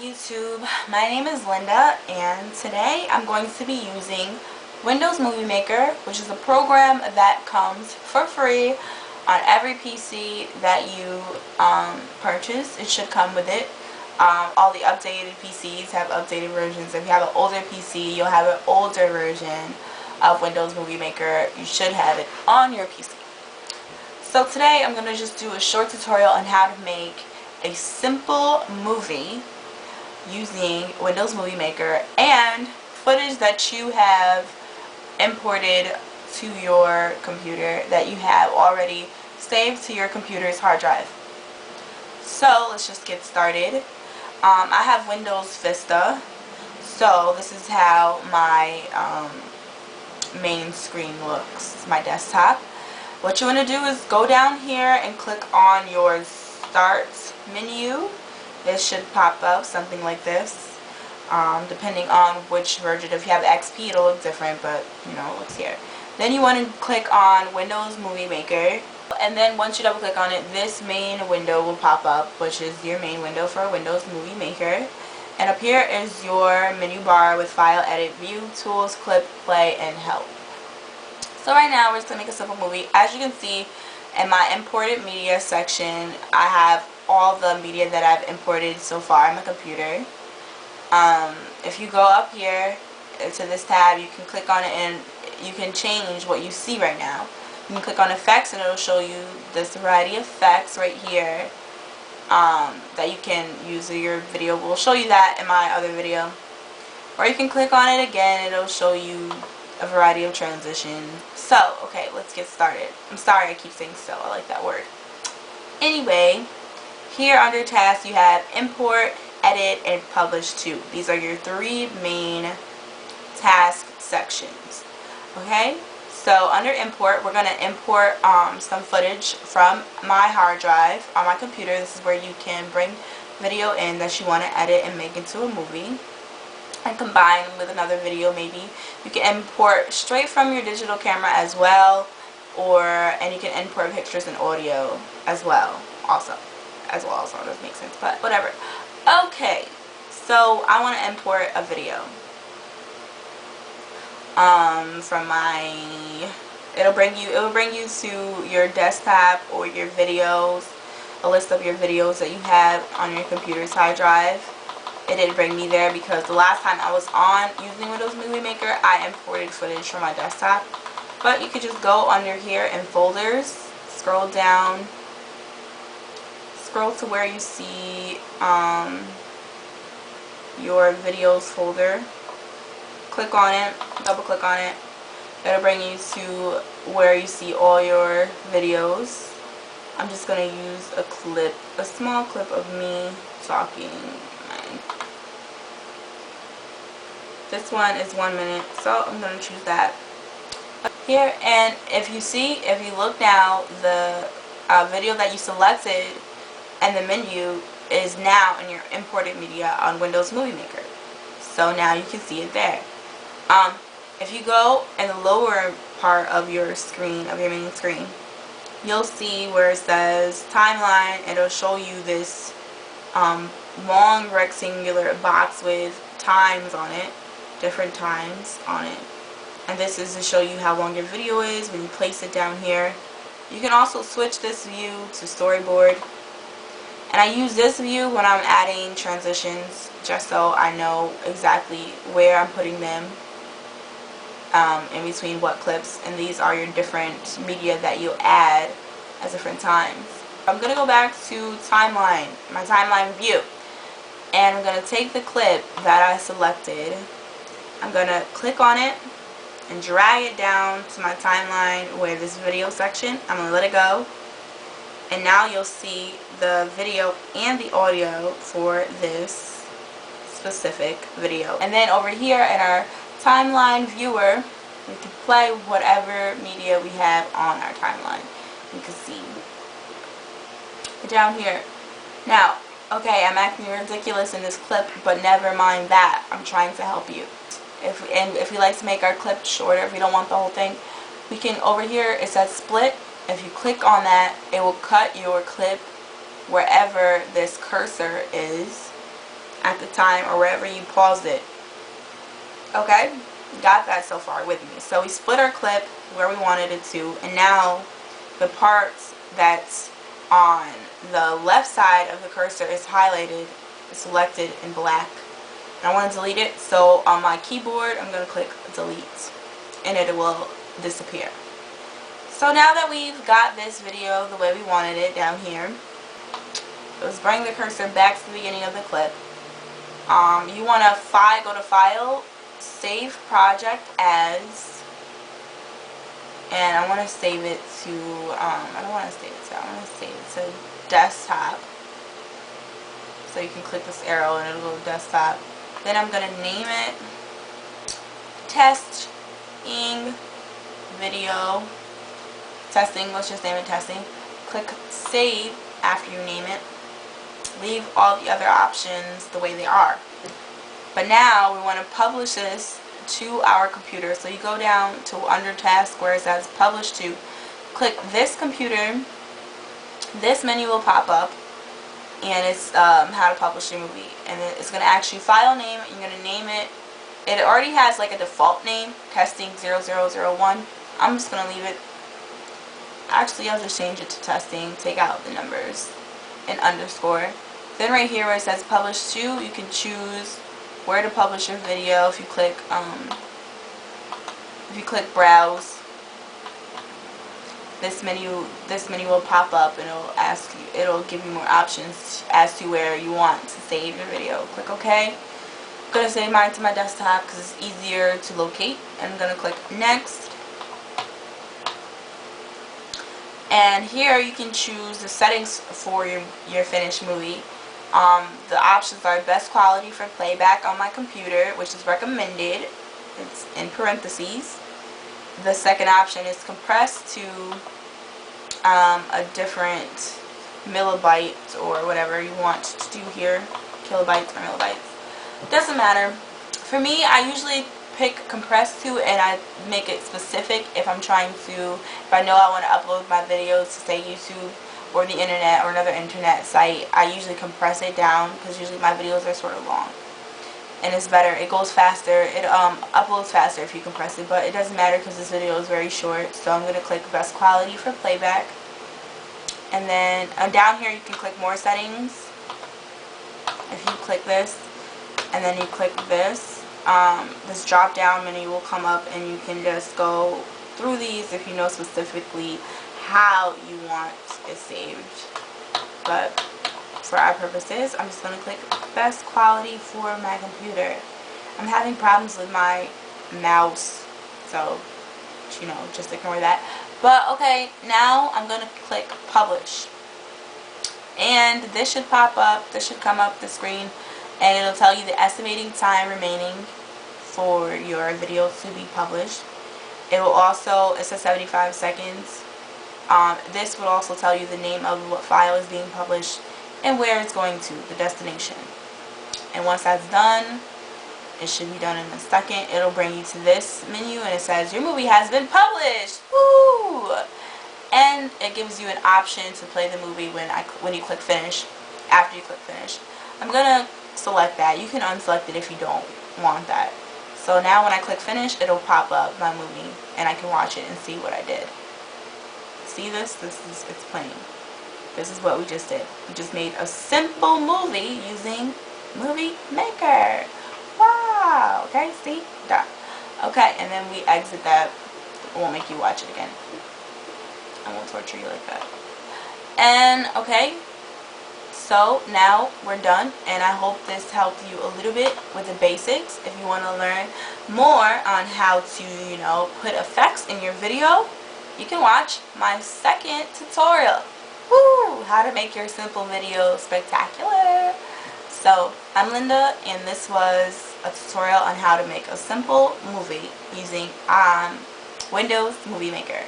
YouTube? My name is Linda, and today I'm going to be using Windows Movie Maker, which is a program that comes for free on every PC that you purchase. It should come with it. All the updated PCs have updated versions. If you have an older PC, you'll have an older version of Windows Movie Maker. You should have it on your PC. So today I'm going to just do a short tutorial on how to make a simple movie using Windows Movie Maker and footage that you have imported to your computer that you have already saved to your computer's hard drive. So let's just get started. I have Windows Vista, so this is how my main screen looks, my desktop. What you want to do is go down here and click on your Start menu. It should pop up something like this, depending on which version. If you have XP, it'll look different, but you know, it looks here. Then you want to click on Windows Movie Maker, and then once you double click on it, this main window will pop up, which is your main window for Windows Movie Maker. And up here is your menu bar with File, Edit, View, Tools, Clip, Play, and Help. So right now we're just going to make a simple movie. As you can see in my imported media section, I have all the media that I've imported so far on my computer. If you go up here to this tab, you can click on it and you can change what you see right now. You can click on effects and it'll show you this variety of effects right here that you can use in your video. We'll show you that in my other video. Or you can click on it again and it'll show you a variety of transitions. So, okay, let's get started. I'm sorry I keep saying so. I like that word. Anyway, here under tasks you have import, edit, and publish to. These are your three main task sections. Okay? So under import, we're going to import some footage from my hard drive on my computer. This is where you can bring video in that you want to edit and make into a movie and combine with another video. Maybe you can import straight from your digital camera as well, and you can import pictures and audio as well also it doesn't make sense, but whatever. Okay, so I want to import a video from my, it will bring you to your desktop or your videos, a list of your videos that you have on your computer's hard drive. It didn't bring me there because the last time I was on using Windows Movie Maker, I imported footage from my desktop. But you could just go under here in folders, scroll down, scroll to where you see your videos folder, click on it, double click on it. It'll bring you to where you see all your videos. I'm just going to use a small clip of me talking. This one is 1 minute, so I'm going to choose that here. And if you look now, the video that you selected and the menu is now in your imported media on Windows Movie Maker. So now you can see it there. If you go in the lower part of your screen, of your main screen, you'll see where it says timeline. It'll show you this long rectangular box with times on it, different times on it, and this is to show you how long your video is when you place it down here. You can also switch this view to storyboard, and I use this view when I'm adding transitions just so I know exactly where I'm putting them in between what clips, and these are your different media that you add at different times. I'm going to go back to timeline, my timeline view, and I'm going to take the clip that I selected. I'm going to click on it and drag it down to my timeline where this video section. I'm going to let it go, and now you'll see the video and the audio for this specific video. And then over here in our timeline viewer, we can play whatever media we have on our timeline. You can see down here. Now, okay, I'm acting ridiculous in this clip, but never mind that. I'm trying to help you. If we like to make our clip shorter, if we don't want the whole thing, we can, over here it says split. If you click on that, it will cut your clip wherever this cursor is, at the time or wherever you paused it. Okay, got that so far with me. So we split our clip where we wanted it to, and now the parts that's on the left side of the cursor is highlighted, selected in black. And I want to delete it, so on my keyboard I'm going to click delete and it will disappear. So now that we've got this video the way we wanted it down here, let's bring the cursor back to the beginning of the clip. You want to go to File, Save Project As, and I want to save it to, I don't want to save it to, I want to save it to desktop. So you can click this arrow and it'll go to desktop. Then I'm going to name it Testing Video. Testing, let's just name it Testing. Click Save after you name it. Leave all the other options the way they are. But now we want to publish this to our computer. So you go down to under task where it says publish to. Click this computer. This menu will pop up. And it's how to publish your movie. And it's going to ask you file name. You're going to name it. It already has like a default name. Testing 0001. I'm just going to leave it. Actually, I'll just change it to testing. Take out the numbers and underscore. Then right here where it says publish to, you can choose where to publish your video. If you click browse, this menu will pop up and it'll give you more options as to where you want to save your video. Click OK. I'm gonna save mine to my desktop because it's easier to locate. I'm gonna click next. And here you can choose the settings for your finished movie. The options are best quality for playback on my computer, which is recommended. It's in parentheses. The second option is compressed to a different millibyte or whatever you want to do here. Kilobytes or millibytes. Doesn't matter. For me, I usually pick compressed to, and I make it specific if I'm trying to, if I know I want to upload my videos to say YouTube or the internet or another internet site. I usually compress it down because usually my videos are sort of long. And it's better. It goes faster. It uploads faster if you compress it, but it doesn't matter because this video is very short. So I'm going to click best quality for playback. And then down here you can click more settings. If you click this and then you click this, this drop down menu will come up and you can just go through these if you know specifically how you want it saved. But for our purposes, I'm just going to click best quality for my computer. I'm having problems with my mouse, so you know, just ignore that. But okay, now I'm going to click publish, and this should pop up, this should come up the screen, and it'll tell you the estimating time remaining for your video to be published. It will also, it says 75 seconds. This will also tell you the name of what file is being published and where it's going to, the destination. And once that's done, it should be done in a second. It'll bring you to this menu and it says your movie has been published. Woo! And it gives you an option to play the movie when you click finish. After you click finish, I'm gonna select that. You can unselect it if you don't want that. So now when I click finish, it'll pop up my movie and I can watch it and see what I did. See this? It's playing. This is what we just did. We just made a simple movie using Movie Maker. Wow. Okay, see? Done. Okay, and then we exit that. It won't make you watch it again. I won't torture you like that. And, okay, so now we're done, and I hope this helped you a little bit with the basics. If you want to learn more on how to, you know, put effects in your video, you can watch my second tutorial. Woo! How to make your simple video spectacular. So, I'm Linda, and this was a tutorial on how to make a simple movie using Windows Movie Maker.